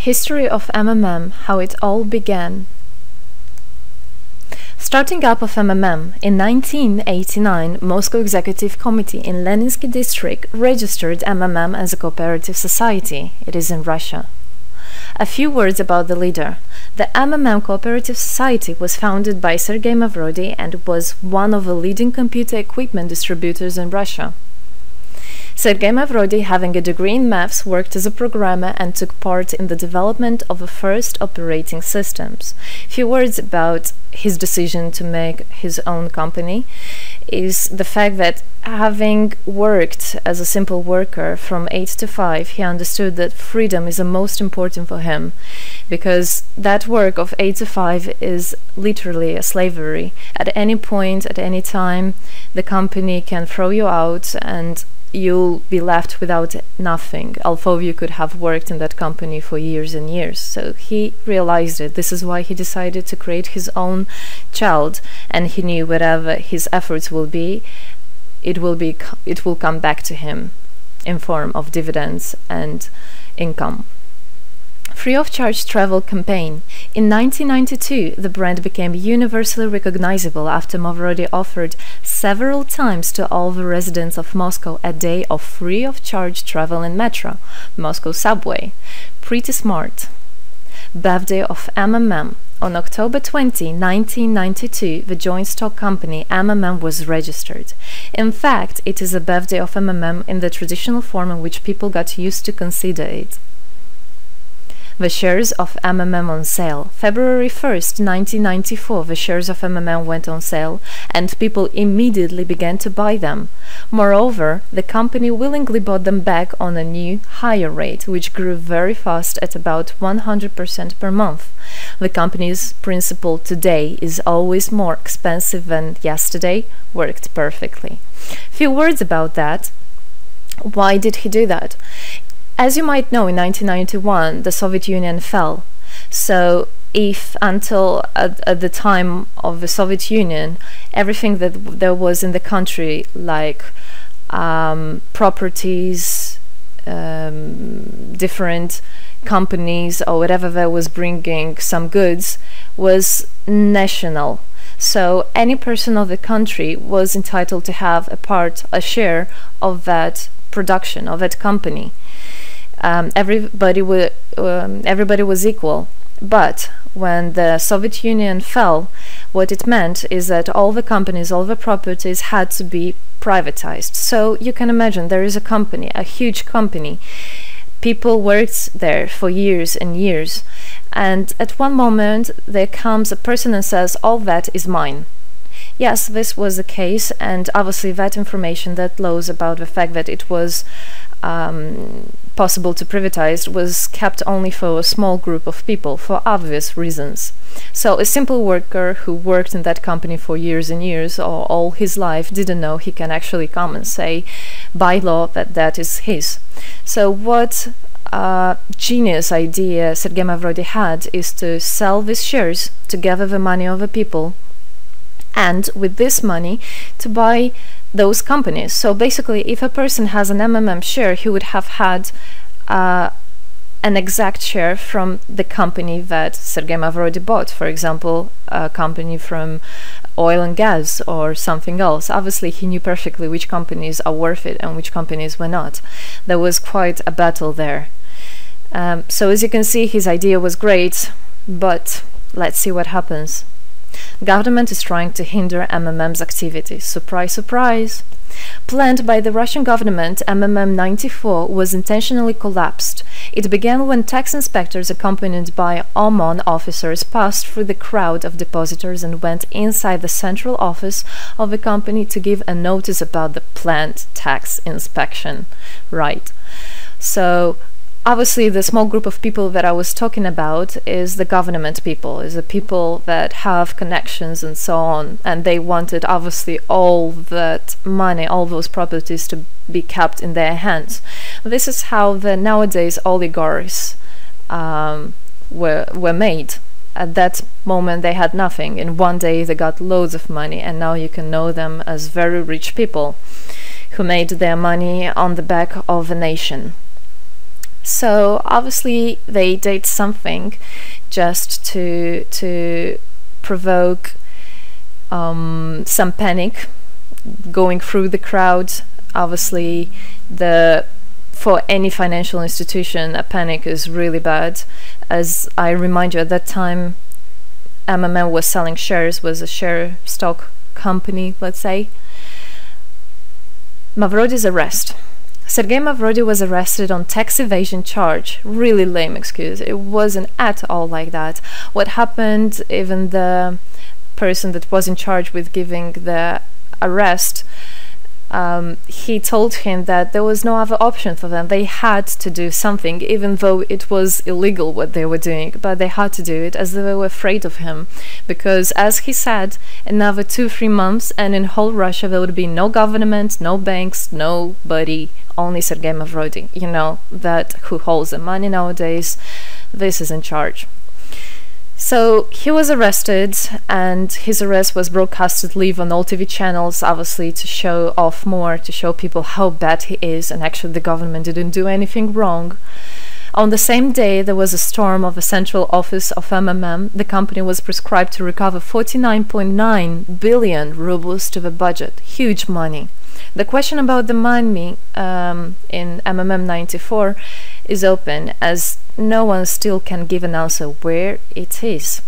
History of MMM, how it all began. Starting up of MMM, in 1989, Moscow Executive Committee in Leninsky District registered MMM as a cooperative society. It is in Russia. A few words about the leader. The MMM Cooperative Society was founded by Sergei Mavrodi and was one of the leading computer equipment distributors in Russia. Sergei Mavrodi, having a degree in maths, worked as a programmer and took part in the development of the first operating systems. Few words about his decision to make his own company is the fact that, having worked as a simple worker from 8 to 5, he understood that freedom is the most important for him, because that work of 8 to 5 is literally a slavery. At any point, at any time, the company can throw you out and you'll be left without nothing, although you could have worked in that company for years and years. So he realized it. This is why he decided to create his own child, and he knew whatever his efforts will be, it will come back to him in form of dividends and income. Free of charge travel campaign. In 1992, the brand became universally recognizable after Mavrodi offered several times to all the residents of Moscow a day of free of charge travel in metro, Moscow subway. Pretty smart. Birthday of MMM. On October 20, 1992, the joint stock company MMM was registered. In fact, it is a birthday of MMM in the traditional form in which people got used to consider it. The shares of MMM on sale. February 1st, 1994, the shares of MMM went on sale, and people immediately began to buy them. Moreover, the company willingly bought them back on a new, higher rate, which grew very fast at about 100% per month. The company's principle today is always more expensive than yesterday worked perfectly. Few words about that. Why did he do that? As you might know, in 1991, the Soviet Union fell. So if until at the time of the Soviet Union, everything that there was in the country, like properties, different companies, or whatever that was bringing some goods, was national. So any person of the country was entitled to have a share of that production, of that company. Everybody was equal. But when the Soviet Union fell, what it meant is that all the companies, all the properties had to be privatized. So you can imagine, there is a company, a huge company. People worked there for years and years, and at one moment there comes a person and says, all that is mine. Yes, this was the case, and obviously that information, that laws about the fact that it was possible to privatize was kept only for a small group of people, for obvious reasons. So a simple worker who worked in that company for years and years, or all his life, didn't know he can actually come and say by law that that is his. So what genius idea Sergei Mavrodi had is to sell these shares to gather the money of the people, and with this money to buy those companies. So basically, if a person has an MMM share, he would have had an exact share from the company that Sergei Mavrodi bought. For example, a company from oil and gas or something else. Obviously, he knew perfectly which companies are worth it and which companies were not. There was quite a battle there. So as you can see, his idea was great, but let's see what happens. Government is trying to hinder MMM's activities. Surprise, surprise! Planned by the Russian government, MMM 94 was intentionally collapsed. It began when tax inspectors accompanied by OMON officers passed through the crowd of depositors and went inside the central office of the company to give a notice about the planned tax inspection. Right. So obviously, the small group of people that I was talking about is the government people, is the people that have connections and so on, and they wanted obviously all that money, all those properties to be kept in their hands. This is how the nowadays oligarchs were made. At that moment they had nothing. In one day they got loads of money, and now you can know them as very rich people who made their money on the back of a nation. So obviously they did something just to provoke some panic going through the crowd. Obviously, for any financial institution, a panic is really bad. As I remind you, at that time, MMM was selling shares, was a share stock company, let's say. Mavrody's arrest. Sergei Mavrody was arrested on tax evasion charge. Really lame excuse. It wasn't at all like that. What happened, even the person that was in charge with giving the arrest, he told him that there was no other option for them. They had to do something, even though it was illegal what they were doing, but they had to do it as they were afraid of him. Because, as he said, another 2-3 months and in whole Russia there would be no government, no banks, nobody, only Sergei Mavrody. You know, that who holds the money nowadays, this is in charge. So he was arrested, and his arrest was broadcasted live on all TV channels, obviously to show off more, to show people how bad he is, and actually the government didn't do anything wrong. On the same day, there was a storm of the central office of MMM. The company was prescribed to recover 49.9 billion rubles to the budget. Huge money. The question about the money in MMM 94 is open, as no one still can give an answer where it is.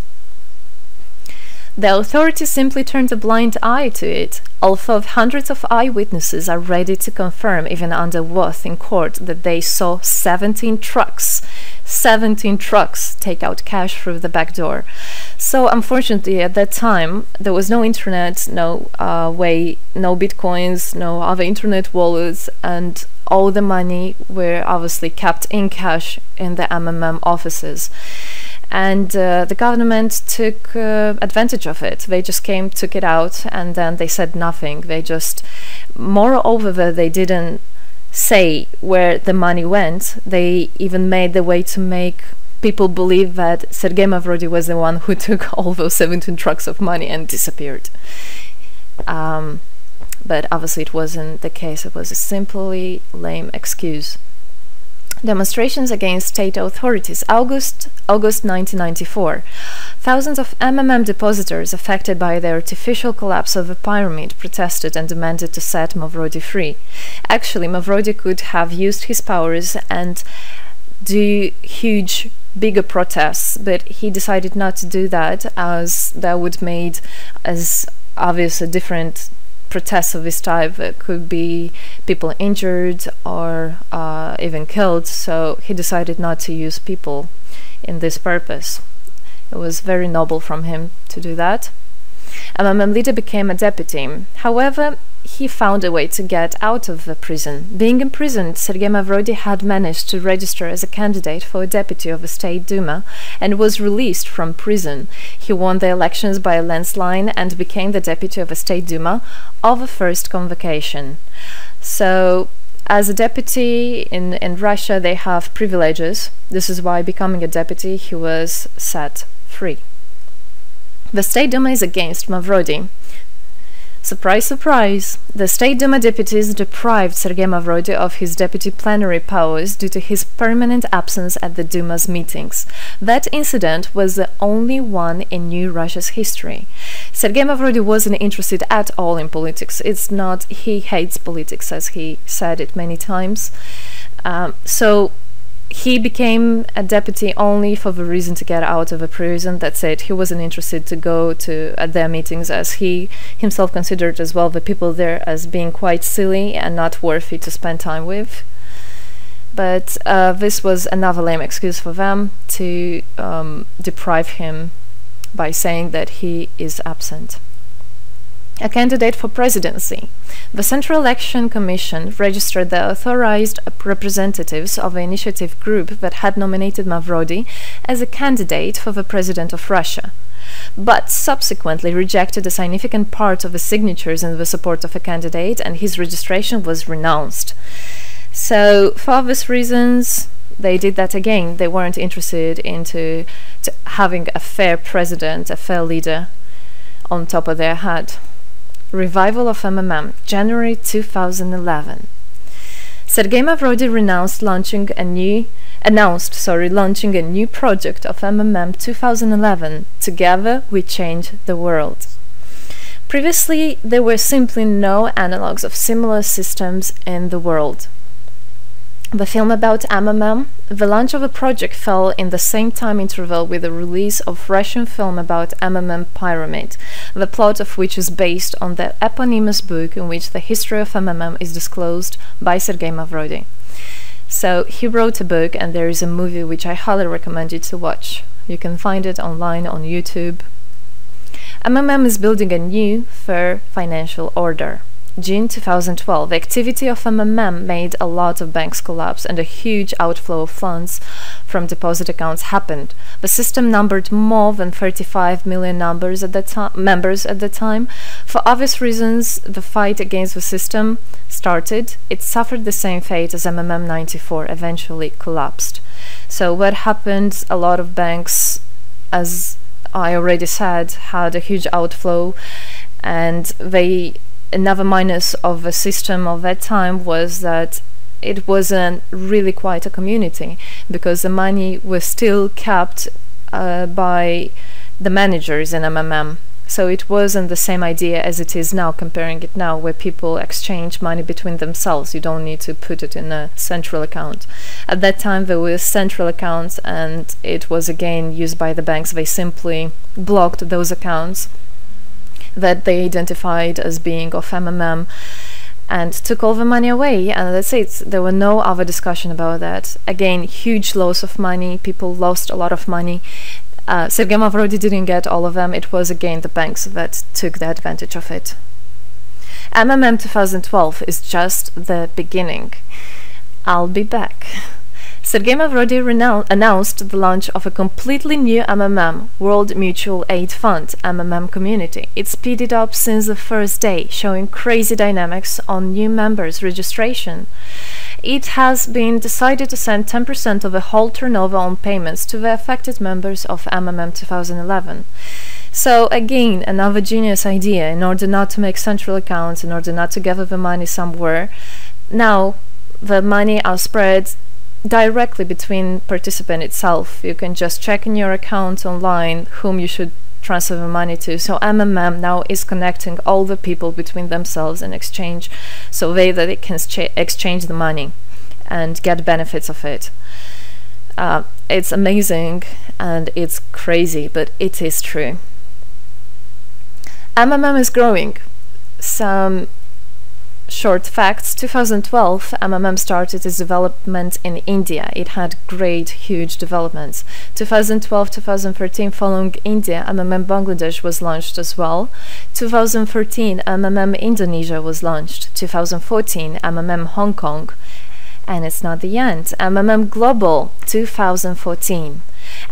The authorities simply turned a blind eye to it, although hundreds of eyewitnesses are ready to confirm, even under oath in court, that they saw 17 trucks take out cash through the back door. So unfortunately, at that time, there was no internet, no way, no bitcoins, no other internet wallets, and all the money were obviously kept in cash in the MMM offices. And the government took advantage of it. They just came, took it out, and then they said nothing. They just, moreover, they didn't say where the money went. They even made the way to make people believe that Sergei Mavrody was the one who took all those 17 trucks of money and disappeared. But obviously it wasn't the case. It was a simply lame excuse. Demonstrations against state authorities. August 1994. Thousands of MMM depositors affected by the artificial collapse of the pyramid protested and demanded to set Mavrody free. Actually, Mavrody could have used his powers and do huge, bigger protests, but he decided not to do that, as that would made as obvious a different protests of this type. It could be people injured or even killed, so he decided not to use people in this purpose. It was very noble from him to do that. MMM leader became a deputy. However, he found a way to get out of the prison. Being imprisoned, Sergei Mavrody had managed to register as a candidate for a deputy of the State Duma and was released from prison. He won the elections by a landslide and became the deputy of the State Duma of the first convocation. So, as a deputy in Russia, they have privileges. This is why, becoming a deputy, he was set free. The State Duma is against Mavrody. Surprise, surprise! The State Duma deputies deprived Sergei Mavrody of his deputy plenary powers due to his permanent absence at the Duma's meetings. That incident was the only one in New Russia's history. Sergei Mavrody wasn't interested at all in politics. It's not he hates politics, as he said it many times. So he became a deputy only for the reason to get out of a prison. That's it. He wasn't interested to go to their meetings, as he himself considered as well the people there as being quite silly and not worthy to spend time with. But this was another lame excuse for them to deprive him by saying that he is absent. A candidate for presidency. The Central Election Commission registered the authorized representatives of the initiative group that had nominated Mavrody as a candidate for the president of Russia, but subsequently rejected a significant part of the signatures in the support of a candidate, and his registration was renounced. So, for obvious reasons, they did that again. They weren't interested into having a fair president, a fair leader on top of their head. Revival of MMM, January 2011. Sergei Mavrody renounced launching launching a new project of MMM 2011, Together We Change the World. Previously, there were simply no analogues of similar systems in the world. The film about MMM, the launch of a project fell in the same time interval with the release of Russian film about MMM Pyramid, the plot of which is based on the eponymous book in which the history of MMM is disclosed by Sergei Mavrodi. So he wrote a book, and there is a movie which I highly recommend you to watch. You can find it online on YouTube. MMM is building a new, fair financial order. June 2012, the activity of MMM made a lot of banks collapse and a huge outflow of funds from deposit accounts happened. The system numbered more than 35 million members at the time. For obvious reasons, the fight against the system started. It suffered the same fate as MMM 94, eventually collapsed. So what happened? A lot of banks, as I already said, had a huge outflow, and another minus of the system of that time was that it wasn't really quite a community, because the money was still kept by the managers in MMM. So it wasn't the same idea as it is now, comparing it now, where people exchange money between themselves. You don't need to put it in a central account. At that time there were central accounts, and it was again used by the banks. They simply blocked those accounts that they identified as being of MMM and took all the money away, and that's it. There were no other discussion about that. Again, huge loss of money. People lost a lot of money. Sergei Mavrodi didn't get all of them. It was again the banks that took the advantage of it. MMM 2012 is just the beginning. I'll be back. Sergei Mavrodi announced the launch of a completely new MMM, World Mutual Aid Fund, MMM community. It speeded up since the first day, showing crazy dynamics on new members' registration. It has been decided to send 10% of the whole turnover on payments to the affected members of MMM 2011. So again, another genius idea. In order not to make central accounts, in order not to gather the money somewhere, now the money are spread directly between participant itself. You can just check in your account online whom you should transfer the money to. So MMM now is connecting all the people between themselves in exchange, so that they can exchange the money and get benefits of it. It's amazing and it's crazy, but it is true. MMM is growing. Some short facts. 2012, MMM started its development in India. It had great, huge developments. 2012-2013, following India, MMM Bangladesh was launched as well. 2013, MMM Indonesia was launched. 2014, MMM Hong Kong. And it's not the end. MMM Global, 2014.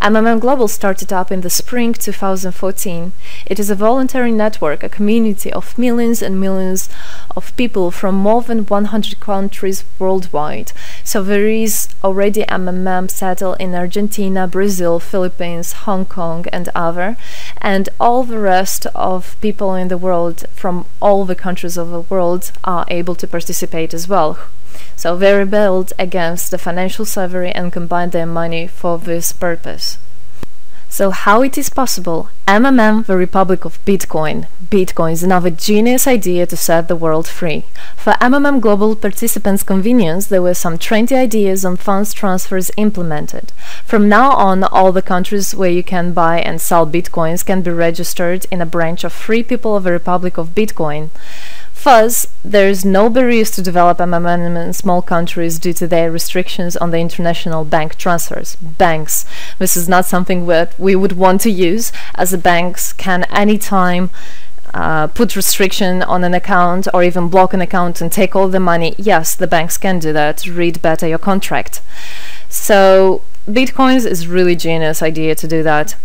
MMM Global started up in the spring 2014. It is a voluntary network, a community of millions and millions of people from more than 100 countries worldwide. So there is already MMM settled in Argentina, Brazil, Philippines, Hong Kong and other, and all the rest of people in the world from all the countries of the world are able to participate as well. So they rebelled against the financial slavery and combined their money for this purpose. So how it is possible? MMM, the Republic of Bitcoin. Bitcoin is another genius idea to set the world free. For MMM Global participants' convenience, there were some 20 ideas on funds transfers implemented. From now on, all the countries where you can buy and sell Bitcoins can be registered in a branch of Free People of the Republic of Bitcoin. Thus, there is no barriers to develop MMM in small countries due to their restrictions on the international bank transfers. Banks. This is not something that we would want to use, as the banks can anytime put restriction on an account or even block an account and take all the money. Yes, the banks can do that. Read better your contract. So, Bitcoins is really genius idea to do that.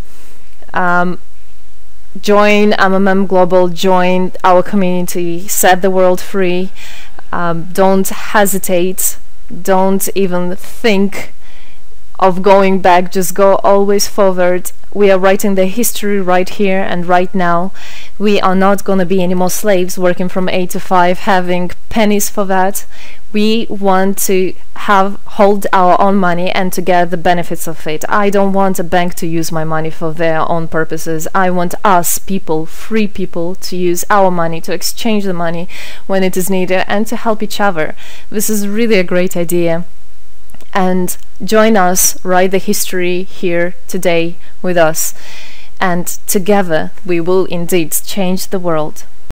Join MMM Global, join our community, set the world free. Don't hesitate, don't even think of going back, just go always forward. We are writing the history right here and right now. We are not going to be any more slaves working from 8 to 5, having pennies for that. We want to hold our own money and to get the benefits of it. I don't want a bank to use my money for their own purposes. I want us people, free people, to use our money, to exchange the money when it is needed, and to help each other. This is really a great idea. And join us, write the history here today with us, and together we will indeed change the world.